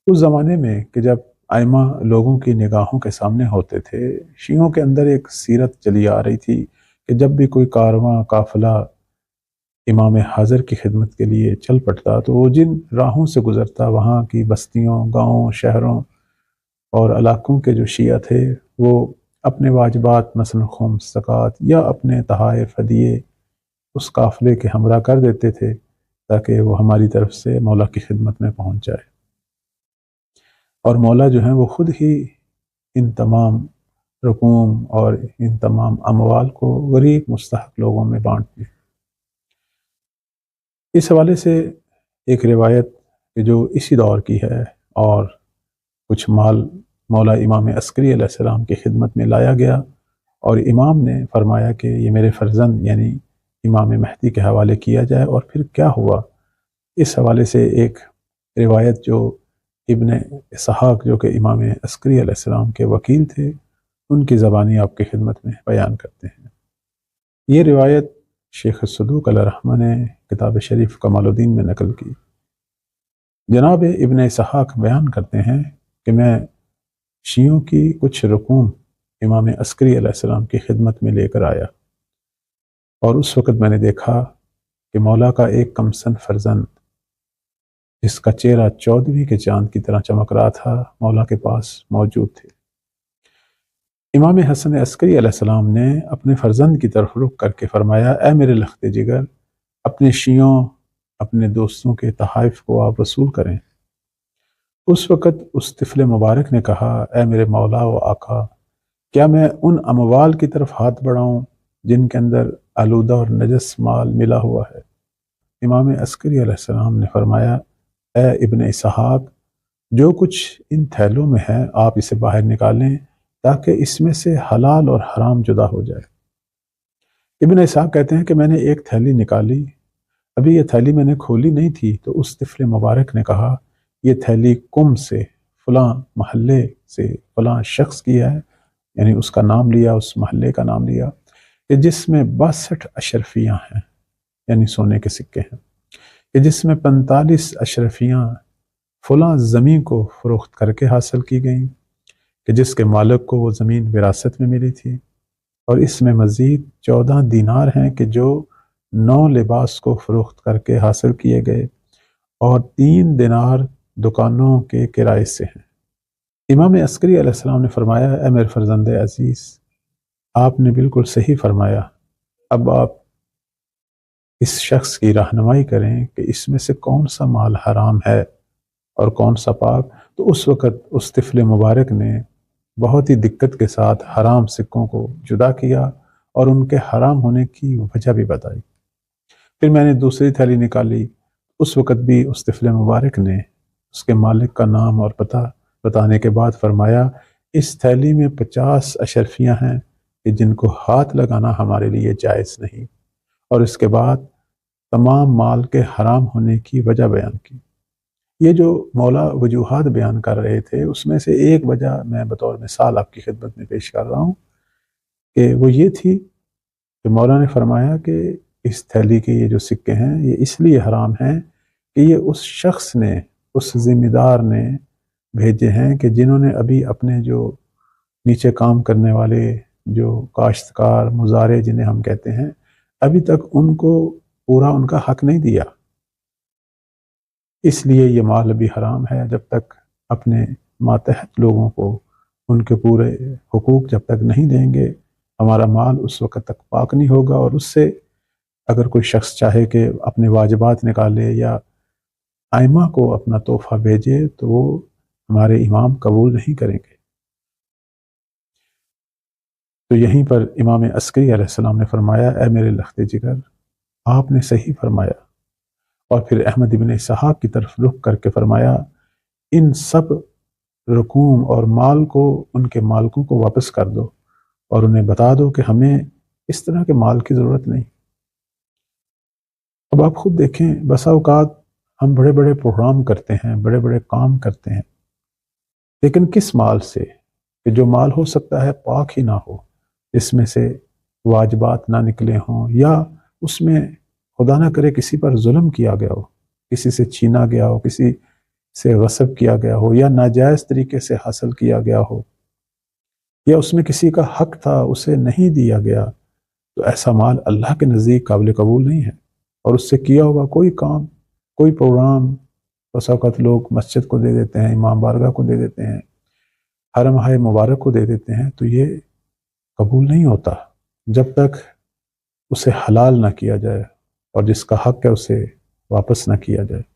اس زمانے میں کہ جب ائمہ لوگوں کی نگاہوں کے سامنے ہوتے تھے، شیعوں کے اندر ایک سیرت چلی آ رہی تھی کہ جب بھی کوئی کارواں قافلہ امام حاضر کی خدمت کے لیے چل پڑتا تو وہ جن راہوں سے گزرتا، وہاں کی بستیوں، گاؤں، شہروں اور علاقوں کے جو شیعہ تھے وہ اپنے واجبات مثلا خمس، زکوٰۃ یا اپنے تحائف ہدیے اس قافلے کے ہمراہ کر دیتے تھے تاکہ وہ ہماری طرف سے مولا کی خدمت میں پہنچ جائے، اور مولا جو ہیں وہ خود ہی ان تمام رقوم اور ان تمام اموال کو غریب مستحق لوگوں میں بانٹ دیں۔ اس حوالے سے ایک روایت کہ جو اسی دور کی ہے، اور کچھ مال مولا امام عسکری علیہ السلام کی خدمت میں لایا گیا، اور امام نے فرمایا کہ یہ میرے فرزند یعنی امام مہدی کے حوالے کیا جائے، اور پھر کیا ہوا۔ اس حوالے سے ایک روایت جو ابن اسحاق جو کہ امام عسکری علیہ السلام کے وکیل تھے، ان کی زبانی آپ کی خدمت میں بیان کرتے ہیں۔ یہ روایت شیخ صدوق علیہ الرحمہ نے کتاب شریف کمال الدین میں نقل کی۔ جناب ابن اسحاق بیان کرتے ہیں کہ میں شیعوں کی کچھ رقوم امام عسکری علیہ السلام کی خدمت میں لے کر آیا، اور اس وقت میں نے دیکھا کہ مولا کا ایک کمسن فرزند جس کا چہرہ 14ویں کے چاند کی طرح چمک رہا تھا مولا کے پاس موجود تھے۔ امام حسن عسکری علیہ السلام نے اپنے فرزند کی طرف رخ کر کے فرمایا، اے میرے لخت جگر، اپنے شیعوں، اپنے دوستوں کے تحائف کو آپ وصول کریں۔ اس وقت اس طفل مبارک نے کہا، اے میرے مولا و آقا، کیا میں ان اموال کی طرف ہاتھ بڑھاؤں جن کے اندر آلودہ اور نجس مال ملا ہوا ہے؟ امام عسکری علیہ السلام نے فرمایا، اے ابن اسحاق، جو کچھ ان تھیلوں میں ہے آپ اسے باہر نکالیں تاکہ اس میں سے حلال اور حرام جدا ہو جائے۔ ابن اسحاق کہتے ہیں کہ میں نے ایک تھیلی نکالی، ابھی یہ تھیلی میں نے کھولی نہیں تھی تو اس طفل مبارک نے کہا، یہ تھیلی قم سے، فلاں محلے سے فلاں شخص کی ہے، یعنی اس کا نام لیا، اس محلے کا نام لیا، کہ جس میں 62 اشرفیاں ہیں، یعنی سونے کے سکے ہیں، کہ جس میں 45 اشرفیاں فلاں زمین کو فروخت کر کے حاصل کی گئیں، کہ جس کے مالک کو وہ زمین وراثت میں ملی تھی، اور اس میں مزید 14 دینار ہیں کہ جو 9 لباس کو فروخت کر کے حاصل کیے گئے، اور 3 دینار دکانوں کے کرائے سے ہیں۔ امام عسکری علیہ السلام نے فرمایا، اے میرے فرزند عزیز، آپ نے بالکل صحیح فرمایا، اب آپ اس شخص کی رہنمائی کریں کہ اس میں سے کون سا مال حرام ہے اور کون سا پاک۔ تو اس وقت اس طفل مبارک نے بہت ہی دقت کے ساتھ حرام سکوں کو جدا کیا اور ان کے حرام ہونے کی وجہ بھی بتائی۔ پھر میں نے دوسری تھیلی نکالی، اس وقت بھی اس طفل مبارک نے اس کے مالک کا نام اور پتہ بتانے کے بعد فرمایا، اس تھیلی میں 50 اشرفیاں ہیں کہ جن کو ہاتھ لگانا ہمارے لیے جائز نہیں، اور اس کے بعد تمام مال کے حرام ہونے کی وجہ بیان کی۔ یہ جو مولا وجوہات بیان کر رہے تھے اس میں سے ایک وجہ میں بطور مثال آپ کی خدمت میں پیش کر رہا ہوں، کہ وہ یہ تھی کہ مولا نے فرمایا کہ اس تھیلی کے یہ جو سکے ہیں یہ اس لیے حرام ہیں کہ یہ اس شخص نے، اس ذمہ دار نے بھیجے ہیں کہ جنہوں نے ابھی اپنے جو نیچے کام کرنے والے جو کاشتکار، مزارع جنہیں ہم کہتے ہیں، ابھی تک ان کو پورا ان کا حق نہیں دیا، اس لیے یہ مال بھی حرام ہے۔ جب تک اپنے ماتحت لوگوں کو ان کے پورے حقوق جب تک نہیں دیں گے، ہمارا مال اس وقت تک پاک نہیں ہوگا، اور اس سے اگر کوئی شخص چاہے کہ اپنے واجبات نکالے یا ائمہ کو اپنا تحفہ بھیجے تو وہ ہمارے امام قبول نہیں کریں گے۔ تو یہیں پر امام عسکری علیہ السلام نے فرمایا، اے میرے لخت جگر، آپ نے صحیح فرمایا، اور پھر احمد ابن اسحاق کی طرف رخ کر کے فرمایا، ان سب رقوم اور مال کو ان کے مالکوں کو واپس کر دو اور انہیں بتا دو کہ ہمیں اس طرح کے مال کی ضرورت نہیں۔ اب آپ خود دیکھیں، بسا اوقات ہم بڑے بڑے پروگرام کرتے ہیں، بڑے بڑے کام کرتے ہیں، لیکن کس مال سے؟ کہ جو مال ہو سکتا ہے پاک ہی نہ ہو، اس میں سے واجبات نہ نکلے ہوں، یا اس میں خدا نہ کرے کسی پر ظلم کیا گیا ہو، کسی سے چھینا گیا ہو، کسی سے غصب کیا گیا ہو یا ناجائز طریقے سے حاصل کیا گیا ہو یا اس میں کسی کا حق تھا اسے نہیں دیا گیا، تو ایسا مال اللہ کے نزدیک قابل قبول نہیں ہے۔ اور اس سے کیا ہوا کوئی کام، کوئی پروگرام، بس اوقات لوگ مسجد کو دے دیتے ہیں، امام بارگاہ کو دے دیتے ہیں، حرم مبارک کو دے دیتے ہیں، تو یہ قبول نہیں ہوتا جب تک اسے حلال نہ کیا جائے اور جس کا حق ہے اسے واپس نہ کیا جائے۔